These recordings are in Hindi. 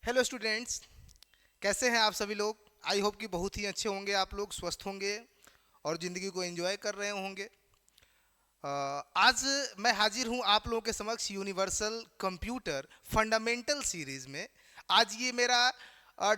हेलो स्टूडेंट्स, कैसे हैं आप सभी लोग। आई होप कि बहुत ही अच्छे होंगे, आप लोग स्वस्थ होंगे और ज़िंदगी को एंजॉय कर रहे होंगे। आज मैं हाजिर हूं आप लोगों के समक्ष यूनिवर्सल कंप्यूटर फंडामेंटल सीरीज में। आज ये मेरा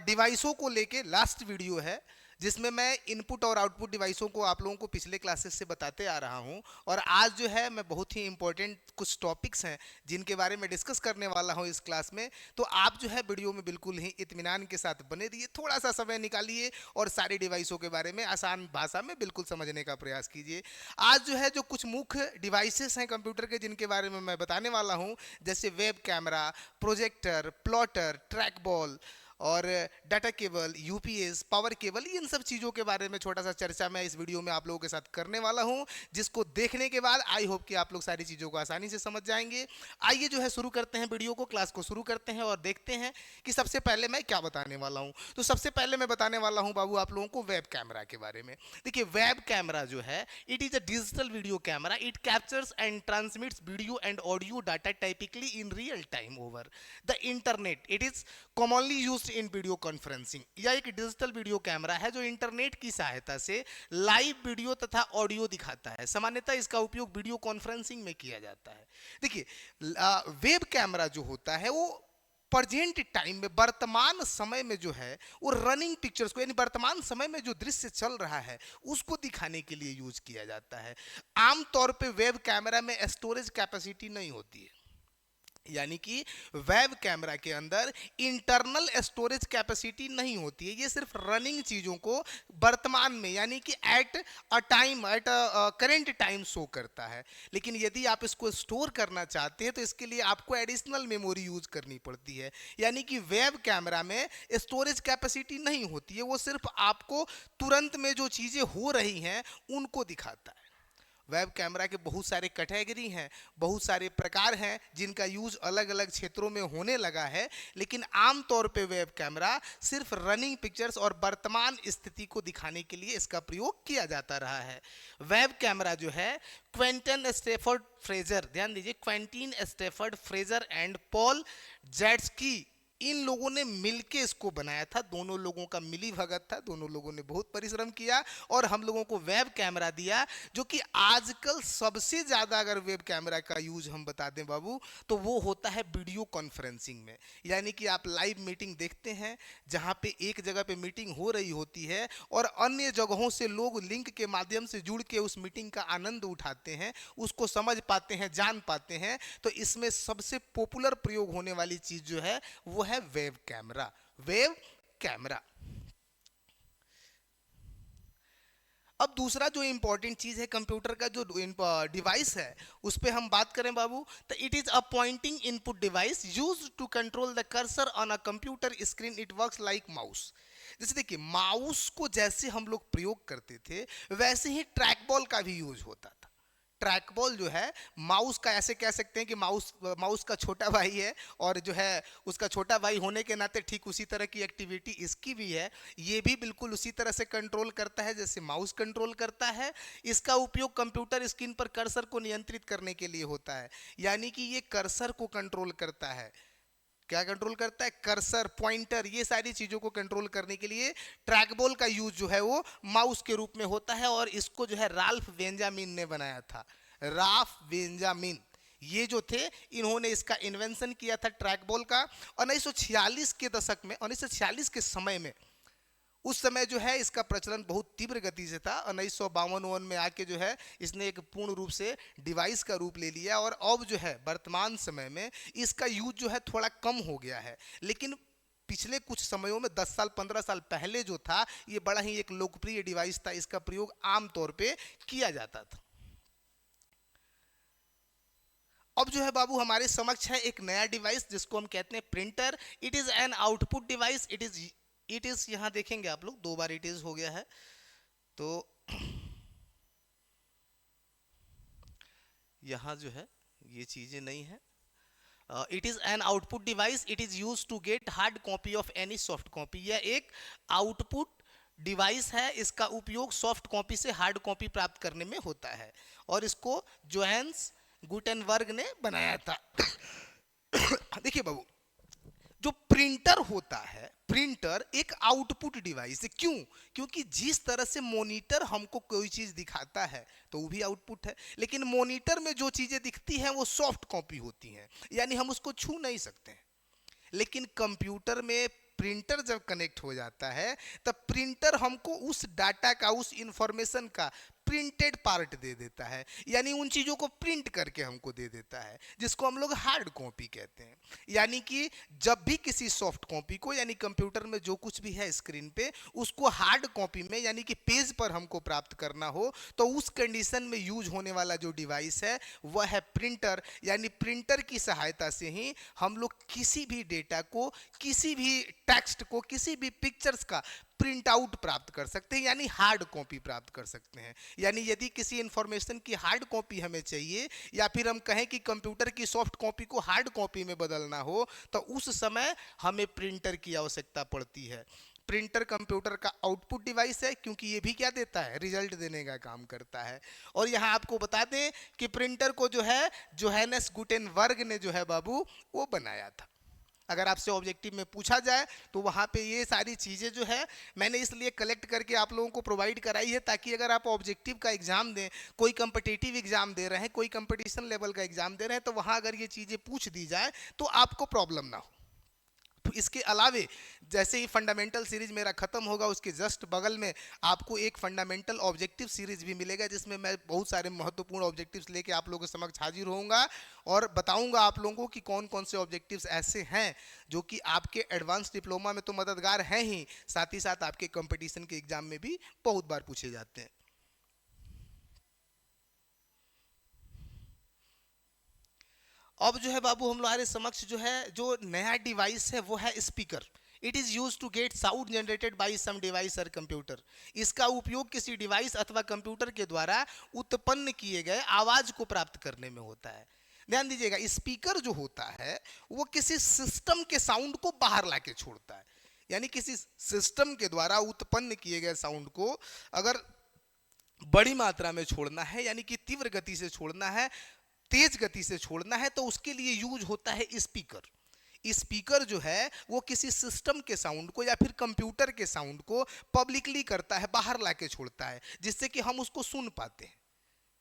डिवाइसों को लेके लास्ट वीडियो है, जिसमें मैं इनपुट और आउटपुट डिवाइसों को आप लोगों को पिछले क्लासेस से बताते आ रहा हूं। और आज जो है मैं बहुत ही इंपॉर्टेंट कुछ टॉपिक्स हैं जिनके बारे में डिस्कस करने वाला हूं इस क्लास में। तो आप जो है वीडियो में बिल्कुल ही इत्मीनान के साथ बने रहिए, थोड़ा सा समय निकालिए और सारे डिवाइसों के बारे में आसान भाषा में बिल्कुल समझने का प्रयास कीजिए। आज जो है जो कुछ मुख्य डिवाइसेस हैं कंप्यूटर के जिनके बारे में मैं बताने वाला हूं, जैसे web camera, projector, plotter, trackball और data cable, UPS, power cable, इन सब चीज़ों के बारे में छोटा सा चर्चा मैं इस वीडियो में आप लोगों के साथ करने वाला हूं, जिसको देखने के बाद आई होप कि आप लोग सारी चीज़ों को आसानी से समझ जाएंगे। आइए जो है शुरू करते हैं वीडियो को, क्लास को शुरू करते हैं और देखते हैं कि सबसे पहले मैं क्या बताने वाला हूं। तो सबसे पहले मैं बताने वाला हूं बाबू आप लोगों को वेब कैमरा के बारे में। देखिए, वेब कैमरा जो है it is a digital video camera. It captures and transmits video and audio data typically in real time over the internet. It is commonly used in video conferencing. यह एक डिजिटल वीडियो कैमरा है जो इंटरनेट की सहायता से लाइव वीडियो तथा ऑडियो दिखाता है। सामान्यतः इसका उपयोग वीडियो कॉन्फ्रेंसिंग में किया जाता है। देखिए, वेब कैमरा जो होता है वो प्रेजेंट टाइम में, वर्तमान समय में जो है वो रनिंग पिक्चर्स को, यानी वर्तमान समय में जो दृश्य चल रहा है उसको दिखाने के लिए यूज किया जाता है। आमतौर पे वेब कैमरा में स्टोरेज कैपेसिटी नहीं होती है, यानी कि वेब कैमरा के अंदर इंटरनल स्टोरेज कैपेसिटी नहीं होती है। ये सिर्फ रनिंग चीज़ों को वर्तमान में, यानी कि at a time, at a current time show करता है। लेकिन यदि आप इसको स्टोर करना चाहते हैं तो इसके लिए आपको एडिशनल मेमोरी यूज करनी पड़ती है। यानी कि वेब कैमरा में स्टोरेज कैपेसिटी नहीं होती है, वो सिर्फ आपको तुरंत में जो चीज़ें हो रही हैं उनको दिखाता है। वेब कैमरा के बहुत सारे कैटेगरी हैं, बहुत सारे प्रकार हैं जिनका यूज अलग अलग क्षेत्रों में होने लगा है। लेकिन आमतौर पे वेब कैमरा सिर्फ रनिंग पिक्चर्स और वर्तमान स्थिति को दिखाने के लिए इसका प्रयोग किया जाता रहा है। वेब कैमरा जो है क्वेंटन स्टेफर्ड फ्रेजर, ध्यान दीजिए, Quentin Stafford Fraser and Paul Jardetzky, इन लोगों ने मिलके इसको बनाया था। दोनों लोगों का मिली भगत था, दोनों लोगों ने बहुत परिश्रम किया और हम लोगों को वेब कैमरा दिया, जो कि आजकल सबसे ज्यादा अगर वेब कैमरा का यूज हम बता दें बाबू तो वो होता है वीडियो कॉन्फ्रेंसिंग में। यानी कि आप लाइव मीटिंग देखते हैं जहां पे एक जगह पे मीटिंग हो रही होती है और अन्य जगहों से लोग लिंक के माध्यम से जुड़ के उस मीटिंग का आनंद उठाते हैं, उसको समझ पाते हैं, जान पाते हैं। तो इसमें सबसे पॉपुलर प्रयोग होने वाली चीज जो है वो है वेब कैमरा। Web camera. अब दूसरा जो इंपॉर्टेंट चीज है कंप्यूटर का जो डिवाइस है उस पे हम बात करें बाबू, तो it is a pointing input device used to control the cursor on a computer screen. It works like mouse. जैसे देखिए, माउस को जैसे हम लोग प्रयोग करते थे वैसे ही ट्रैक बॉल का भी यूज होता था। ट्रैक बॉल जो है माउस का, ऐसे कह सकते हैं कि माउस माउस का छोटा भाई है, और जो है उसका छोटा भाई होने के नाते ठीक उसी तरह की एक्टिविटी इसकी भी है। ये भी बिल्कुल उसी तरह से कंट्रोल करता है जैसे माउस कंट्रोल करता है। इसका उपयोग कंप्यूटर स्क्रीन पर कर्सर को नियंत्रित करने के लिए होता है। यानी कि ये कर्सर को कंट्रोल करता है। क्या कंट्रोल करता है? कर्सर, पॉइंटर, ये सारी चीजों को कंट्रोल करने के लिए ट्रैक बॉल का यूज जो है वो माउस के रूप में होता है। और इसको जो है राल्फ बेंजामिन ने बनाया था। राल्फ बेंजामिन ये जो थे, इन्होंने इसका इन्वेंशन किया था ट्रैक बॉल का। 1946 के दशक में, 1946 के समय में, उस समय जो है इसका प्रचलन बहुत तीव्र गति से था। 1952 में आके जो है इसने एक पूर्ण रूप से डिवाइस का रूप ले लिया और अब जो है वर्तमान समय में इसका यूज जो है थोड़ा कम हो गया है। लेकिन पिछले कुछ समयों में 10 साल 15 साल पहले जो था ये बड़ा ही एक लोकप्रिय डिवाइस था, इसका प्रयोग आमतौर पे किया जाता था। अब जो है बाबू हमारे समक्ष है एक नया डिवाइस जिसको हम कहते हैं printer. It is an output device. It is यहां देखेंगे आप लोग, दो बार इट इज हो गया है। तो यहां जो है ये चीजें नहीं है। It is an output device. It is use to get hard copy of any soft copy. यह एक आउटपुट डिवाइस है, इसका उपयोग सॉफ्ट कॉपी से हार्ड कॉपी प्राप्त करने में होता है और इसको जोहेंस गुटेनबर्ग ने बनाया था। देखिए बाबू, जो प्रिंटर होता है, प्रिंटर एक आउटपुट डिवाइस है। क्यों? क्योंकि जिस तरह से मॉनिटर हमको कोई चीज दिखाता है तो वो भी आउटपुट है, लेकिन मॉनिटर में जो चीजें दिखती हैं वो सॉफ्ट कॉपी होती हैं, यानी हम उसको छू नहीं सकते हैं। लेकिन कंप्यूटर में प्रिंटर जब कनेक्ट हो जाता है तब प्रिंटर हमको उस डाटा का, उस इंफॉर्मेशन का प्रिंटेड पार्ट दे देता है, यानी उन चीजों को प्रिंट करके हमको दे देता है, जिसको हम लोग हार्ड कॉपी कहते हैं। यानी कि जब भी किसी सॉफ्ट कॉपी को, यानी कंप्यूटर में जो कुछ भी है स्क्रीन पे, उसको हार्ड कॉपी में यानी कि पेज पर हमको प्राप्त करना हो तो उस कंडीशन में यूज होने वाला जो डिवाइस है वह है प्रिंटर। यानी प्रिंटर की सहायता से ही हम लोग किसी भी डेटा को, किसी भी टेक्स्ट को, किसी भी पिक्चर्स का प्रिंट आउट प्राप्त कर सकते हैं, यानी हार्ड कॉपी प्राप्त कर सकते हैं। यानी यदि किसी इंफॉर्मेशन की हार्ड कॉपी हमें चाहिए, या फिर हम कहें कि कंप्यूटर की सॉफ्ट कॉपी को हार्ड कॉपी में बदलना हो, तो उस समय हमें प्रिंटर की आवश्यकता पड़ती है। प्रिंटर कंप्यूटर का आउटपुट डिवाइस है, क्योंकि ये भी क्या देता है, रिजल्ट देने का काम करता है। और यहाँ आपको बता दें कि प्रिंटर को जो है जोहानस गुटेनबर्ग ने जो है बाबू वो बनाया था। अगर आपसे ऑब्जेक्टिव में पूछा जाए तो वहाँ पे ये सारी चीज़ें जो है मैंने इसलिए कलेक्ट करके आप लोगों को प्रोवाइड कराई है, ताकि अगर आप ऑब्जेक्टिव का एग्जाम दें, कोई कंपिटिटिव एग्जाम दे रहे हैं, कोई कंपटीशन लेवल का एग्जाम दे रहे हैं, तो वहाँ अगर ये चीज़ें पूछ दी जाए तो आपको प्रॉब्लम ना हो। तो इसके अलावे जैसे ही फंडामेंटल सीरीज मेरा खत्म होगा, उसके जस्ट बगल में आपको एक फंडामेंटल ऑब्जेक्टिव सीरीज भी मिलेगा, जिसमें मैं बहुत सारे महत्वपूर्ण ऑब्जेक्टिव्स लेके आप लोगों के समक्ष हाजिर होऊंगा और बताऊंगा आप लोगों को कि कौन कौन से ऑब्जेक्टिव्स ऐसे हैं जो कि आपके एडवांस डिप्लोमा में तो मददगार हैं ही, साथ ही साथ आपके कंपटीशन के एग्जाम में भी बहुत बार पूछे जाते हैं। अब जो है बाबू हम हमारे समक्ष जो है जो नया डिवाइस है वो है speaker. It is use to get sound generated by some device और कंप्यूटर। इसका उपयोग किसी डिवाइस अथवा कंप्यूटर के द्वारा उत्पन्न किए गए आवाज को प्राप्त करने में होता है। ध्यान दीजिएगा, स्पीकर जो होता है वो किसी सिस्टम के साउंड को बाहर लाके छोड़ता है, यानी किसी सिस्टम के द्वारा उत्पन्न किए गए साउंड को अगर बड़ी मात्रा में छोड़ना है, यानी कि तीव्र गति से छोड़ना है, तेज गति से छोड़ना है, तो उसके लिए यूज होता है स्पीकर। स्पीकर जो है वो किसी सिस्टम के साउंड को या फिर कंप्यूटर के साउंड को पब्लिकली करता है, बाहर लाके छोड़ता है, जिससे कि हम उसको सुन पाते हैं।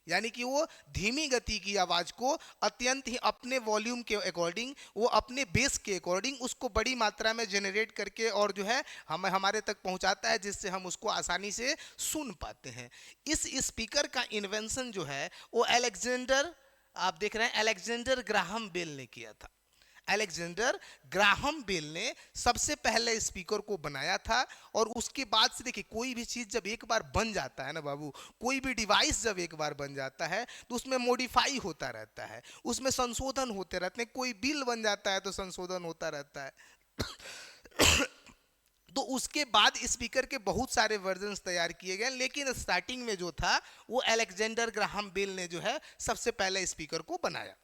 यानी कि वो धीमी गति की आवाज को अत्यंत ही अपने वॉल्यूम के अकॉर्डिंग, वो अपने बेस के अकॉर्डिंग उसको बड़ी मात्रा में जनरेट करके और जो है हमारे तक पहुंचाता है, जिससे हम उसको आसानी से सुन पाते हैं। इस स्पीकर का इन्वेंशन जो है वो अलेक्जेंडर, आप देख रहे हैं, अलेक्जेंडर ग्राहम बेल ने किया था। अलेक्जेंडर ग्राहम बेल ने सबसे पहले स्पीकर को बनाया था। और उसके बाद से देखिए, कोई भी चीज जब एक बार बन जाता है ना बाबू, कोई भी डिवाइस जब एक बार बन जाता है तो उसमें मॉडिफाई होता रहता है, उसमें संशोधन होते रहते हैं। कोई बिल बन जाता है तो संशोधन होता रहता है। तो उसके बाद स्पीकर के बहुत सारे वर्जन्स तैयार किए गए, लेकिन स्टार्टिंग में जो था वो अलेक्जेंडर ग्राहम बेल ने जो है सबसे पहले स्पीकर को बनाया।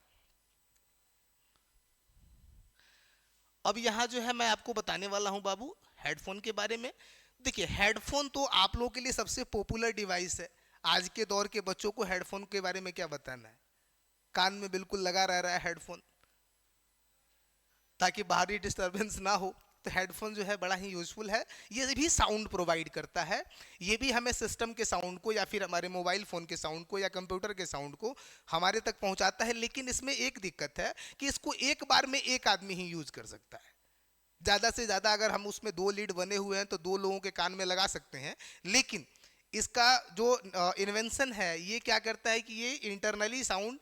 अब यहां जो है मैं आपको बताने वाला हूं बाबू हेडफोन के बारे में। देखिए, हेडफोन तो आप लोगों के लिए सबसे पॉपुलर डिवाइस है। आज के दौर के बच्चों को हेडफोन के बारे में क्या बताना है, कान में बिल्कुल लगा रह रहा है हेडफोन, ताकि बाहरी डिस्टरबेंस ना हो। तो हेडफोन जो है बड़ा ही यूजफुल है। ये भी साउंड प्रोवाइड करता है, ये भी हमें सिस्टम के साउंड को या फिर हमारे मोबाइल फ़ोन के साउंड को या कंप्यूटर के साउंड को हमारे तक पहुंचाता है। लेकिन इसमें एक दिक्कत है कि इसको एक बार में एक आदमी ही यूज कर सकता है। ज़्यादा से ज़्यादा अगर हम उसमें 2 लीड बने हुए हैं तो 2 लोगों के कान में लगा सकते हैं। लेकिन इसका जो इन्वेंशन है ये क्या करता है कि ये इंटरनली साउंड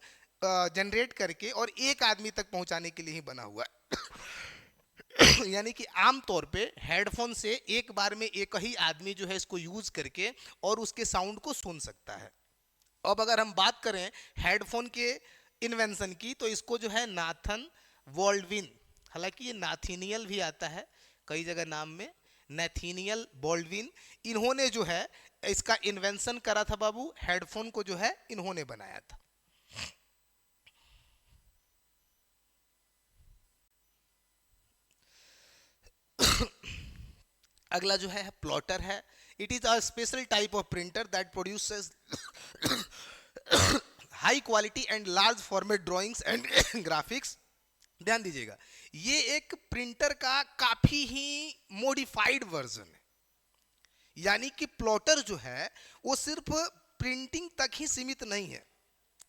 जनरेट करके और एक आदमी तक पहुंचाने के लिए ही बना हुआ है। यानी कि आमतौर पे हेडफोन से एक बार में एक ही आदमी जो है इसको यूज करके और उसके साउंड को सुन सकता है। अब अगर हम बात करें हेडफोन के इन्वेंशन की, तो इसको जो है नाथन वॉल्डविन, हालांकि ये नाथिनियल भी आता है कई जगह नाम में, नाथिनियल बॉल्डविन, इन्होंने जो है इसका इन्वेंशन करा था बाबू। हेडफोन को जो है इन्होंने बनाया था। अगला जो है प्लॉटर है। It is a special type of printer that produces high quality and large format drawings and graphics. ध्यान दीजिएगा, ये एक प्रिंटर का काफी ही मॉडिफाइड वर्जन है। यानी कि प्लॉटर जो है वो सिर्फ प्रिंटिंग तक ही सीमित नहीं है,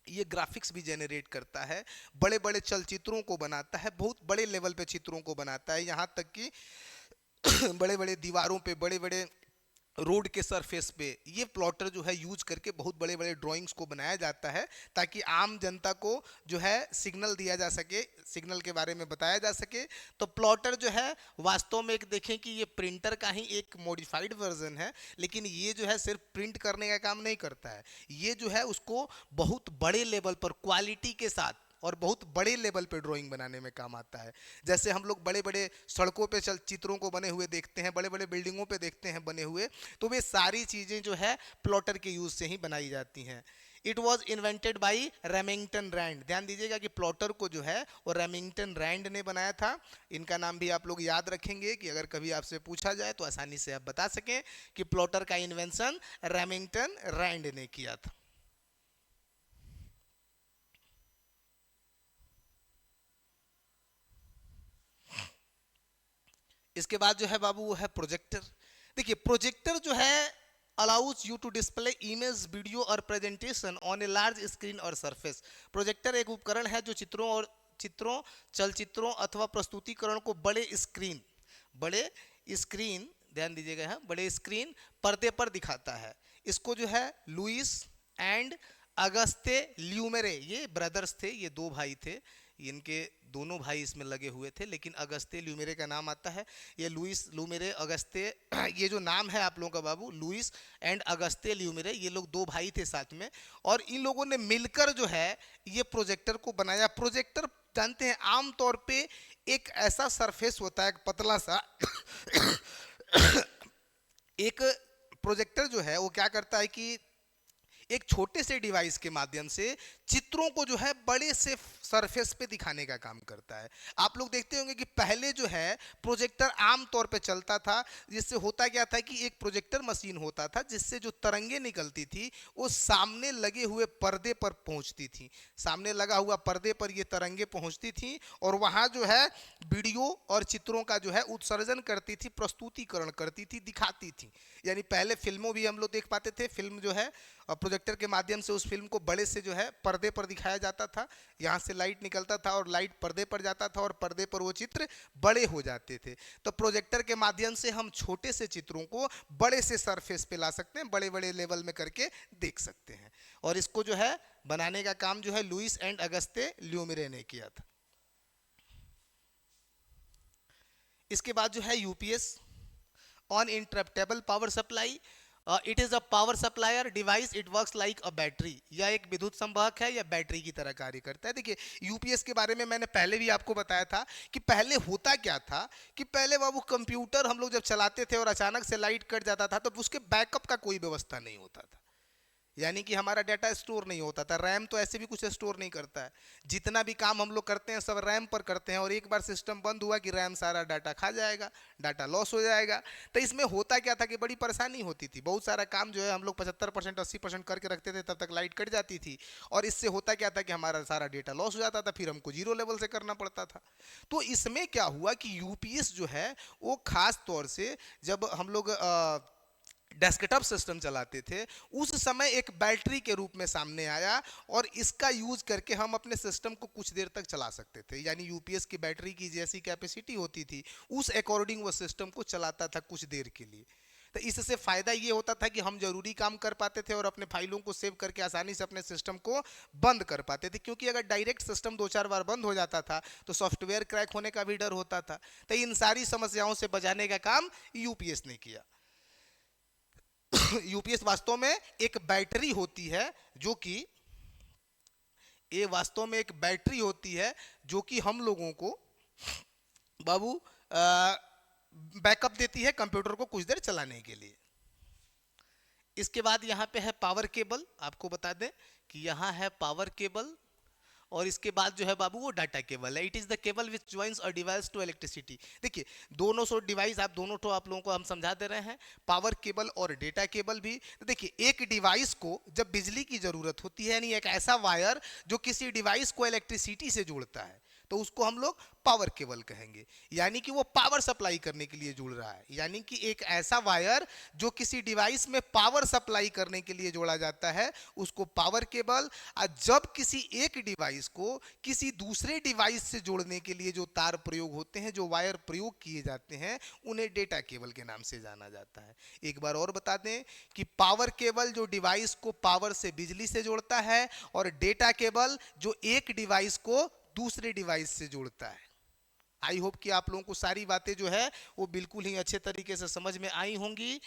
ये ग्राफिक्स भी जनरेट करता है, बड़े बड़े चलचित्रों को बनाता है, बहुत बड़े लेवल पे चित्रों को बनाता है, यहाँ तक कि बड़े बड़े दीवारों पे, बड़े बड़े रोड के सरफेस पे ये प्लॉटर जो है यूज करके बहुत बड़े बड़े ड्राइंग्स को बनाया जाता है, ताकि आम जनता को जो है सिग्नल दिया जा सके, सिग्नल के बारे में बताया जा सके। तो प्लॉटर जो है वास्तव में एक देखें कि ये प्रिंटर का ही एक मॉडिफाइड वर्जन है, लेकिन ये जो है सिर्फ प्रिंट करने का काम नहीं करता है, ये जो है उसको बहुत बड़े लेवल पर क्वालिटी के साथ और बहुत बड़े लेवल पे ड्राइंग बनाने में काम आता है। जैसे हम लोग बड़े बड़े सड़कों पे चल चित्रों को बने हुए देखते हैं, बड़े बड़े बिल्डिंगों पे देखते हैं बने हुए, तो वे सारी चीज़ें जो है प्लॉटर के यूज से ही बनाई जाती हैं। It was invented by Remington Rand. ध्यान दीजिएगा कि प्लॉटर को जो है वो रेमिंगटन रैंड ने बनाया था। इनका नाम भी आप लोग याद रखेंगे कि अगर कभी आपसे पूछा जाए तो आसानी से आप बता सकें कि प्लॉटर का इन्वेंशन रेमिंगटन रैंड ने किया था। इसके बाद जो है बाबू वो है प्रोजेक्टर। देखिए प्रोजेक्टर जो है allows you to display image, video और presentation on a large screen और सरफेस। प्रोजेक्टर एक उपकरण है जो चित्रों, चलचित्रों अथवा प्रस्तुतिकरण को बड़े स्क्रीन, ध्यान दीजिएगा यहाँ, बड़े स्क्रीन पर्दे पर दिखाता है। इसको जो है लुइस एंड अगस्ते ल्यूमेरे, ये ब्रदर्स थे, ये दो भाई थे, इनके दोनों भाई इसमें लगे हुए थे, लेकिन अगस्ते ल्यूमेरे का नाम आता है। ये लुइस ल्यूमेरे अगस्ते, ये जो नाम है आप लोगों का बाबू, लुइस एंड अगस्ते ल्यूमेरे, ये लोग दो भाई थे साथ में, और इन लोगों ने मिलकर जो है ये प्रोजेक्टर को बनाया। प्रोजेक्टर जानते हैं आमतौर पे एक ऐसा सरफेस होता है, एक पतला सा एक प्रोजेक्टर जो है वो क्या करता है कि एक छोटे से डिवाइस के माध्यम से चित्रों को जो है बड़े से सरफेस पे दिखाने का काम करता है। आप लोग देखते होंगे कि पहले जो है प्रोजेक्टर आम तौर पे चलता था, जिससे होता क्या था कि एक प्रोजेक्टर मशीन होता था जिससे जो तरंगे निकलती थी वो सामने लगे हुए पर्दे पर पहुंचती थी, सामने लगा हुआ पर्दे पर ये तरंगे पहुंचती थी और वहां जो है वीडियो और चित्रों का जो है उत्सर्जन करती थी, प्रस्तुतिकरण करती थी, दिखाती थी। यानी पहले फिल्मों भी हम लोग देख पाते थे, फिल्म जो है प्रोजेक्टर के माध्यम से उस फिल्म को बड़े से जो है पर्दे पर दिखाया जाता था, यहाँ से लाइट निकलता था और लाइट पर्दे पर जाता था और पर्दे पर वो चित्र बड़े हो जाते थे। तो प्रोजेक्टर के माध्यम से हम छोटे से चित्रों को बड़े से सरफेस पे ला सकते हैं, बड़े बड़े लेवल में करके देख सकते हैं। और इसको जो है बनाने का काम जो है लुइस एंड अगस्ते ल्यूमेरे ने किया था। इसके बाद जो है UPS, uninterruptible power supply. It is a power supplier device, it works like a battery. यह एक विद्युत संवाहक है या बैटरी की तरह कार्य करता है। देखिए यूपीएस के बारे में मैंने पहले भी आपको बताया था कि पहले होता क्या था कि पहले बाबू कंप्यूटर हम लोग जब चलाते थे और अचानक से लाइट कट जाता था तो उसके बैकअप का कोई व्यवस्था नहीं होता था, यानी कि हमारा डाटा स्टोर नहीं होता था। रैम तो ऐसे भी कुछ स्टोर नहीं करता है, जितना भी काम हम लोग करते हैं सब रैम पर करते हैं, और एक बार सिस्टम बंद हुआ कि रैम सारा डाटा खा जाएगा, डाटा लॉस हो जाएगा। तो इसमें होता क्या था कि बड़ी परेशानी होती थी, बहुत सारा काम जो है हम लोग 75% 80% करके रखते थे, तब तक लाइट कट जाती थी, और इससे होता क्या था कि हमारा सारा डेटा लॉस हो जाता था, फिर हमको जीरो लेवल से करना पड़ता था। तो इसमें क्या हुआ कि यूपीएस जो है वो खास तौर से जब हम लोग डेस्कटॉप सिस्टम चलाते थे उस समय एक बैटरी के रूप में सामने आया, और इसका यूज करके हम अपने सिस्टम को कुछ देर तक चला सकते थे। यानी यूपीएस की बैटरी की जैसी कैपेसिटी होती थी उस अकॉर्डिंग वो सिस्टम को चलाता था कुछ देर के लिए। तो इससे फायदा ये होता था कि हम जरूरी काम कर पाते थे और अपने फाइलों को सेव करके आसानी से अपने सिस्टम को बंद कर पाते थे, क्योंकि अगर डायरेक्ट सिस्टम 2-4 बार बंद हो जाता था तो सॉफ्टवेयर क्रैक होने का भी डर होता था। तो इन सारी समस्याओं से बचाने का काम यूपीएस ने किया। यूपीएस वास्तव में एक बैटरी होती है जो कि ये वास्तव में एक बैटरी होती है जो कि हम लोगों को बाबू बैकअप देती है कंप्यूटर को कुछ देर चलाने के लिए। इसके बाद यहाँ पे है पावर केबल। आपको बता दें कि यहाँ है पावर केबल, और इसके बाद जो है बाबू वो डाटा केबल है। It is the cable which joins a device to electricity. देखिए दोनों सो डिवाइस दोनों आप लोगों को हम समझा दे रहे हैं, पावर केबल और डेटा केबल भी। तो देखिए एक डिवाइस को जब बिजली की जरूरत होती है, यानी एक ऐसा वायर जो किसी डिवाइस को इलेक्ट्रिसिटी से जोड़ता है, तो उसको हम लोग पावर केबल कहेंगे। यानी कि वो पावर सप्लाई करने के लिए जुड़ रहा है, यानी कि एक ऐसा वायर जो किसी डिवाइस में पावर सप्लाई करने के लिए जोड़ा जाता है उसको पावर केबल। और जब किसी एक डिवाइस को किसी दूसरे डिवाइस से जोड़ने के लिए जो तार प्रयोग होते हैं, जो वायर प्रयोग किए जाते हैं, उन्हें डेटा केबल के नाम से जाना जाता है। एक बार और बता दें कि पावर केबल जो डिवाइस को पावर से, बिजली से जोड़ता है, और डेटा केबल जो एक डिवाइस को दूसरे डिवाइस से जोड़ता है। आई होप कि आप लोगों को सारी बातें जो है वो बिल्कुल ही अच्छे तरीके से समझ में आई होंगी,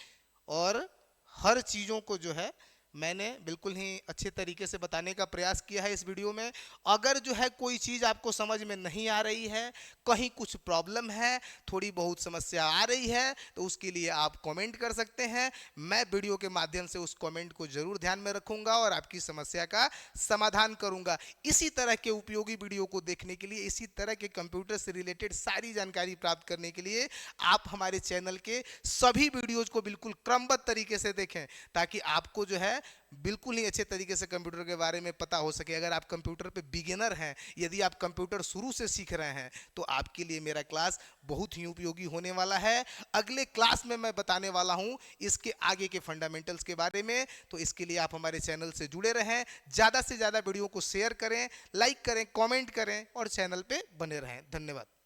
और हर चीज़ों को जो है मैंने बिल्कुल ही अच्छे तरीके से बताने का प्रयास किया है इस वीडियो में। अगर जो है कोई चीज़ आपको समझ में नहीं आ रही है, कहीं कुछ प्रॉब्लम है, थोड़ी बहुत समस्या आ रही है, तो उसके लिए आप कमेंट कर सकते हैं। मैं वीडियो के माध्यम से उस कमेंट को जरूर ध्यान में रखूंगा और आपकी समस्या का समाधान करूंगा। इसी तरह के उपयोगी वीडियो को देखने के लिए, इसी तरह के कंप्यूटर से रिलेटेड सारी जानकारी प्राप्त करने के लिए आप हमारे चैनल के सभी वीडियोज को बिल्कुल क्रमबद्ध तरीके से देखें, ताकि आपको जो है बिल्कुल ही अच्छे तरीके से कंप्यूटर के बारे में पता हो सके। अगर आप कंप्यूटर पे बिगिनर हैं, यदि आप कंप्यूटर शुरू से सीख रहे हैं, तो आपके लिए मेरा क्लास बहुत ही उपयोगी होने वाला है। अगले क्लास में मैं बताने वाला हूं इसके आगे के फंडामेंटल्स के बारे में। तो इसके लिए आप हमारे चैनल से जुड़े रहें, ज़्यादा से ज़्यादा वीडियो को शेयर करें, लाइक करें, कॉमेंट करें और चैनल पर बने रहें। धन्यवाद।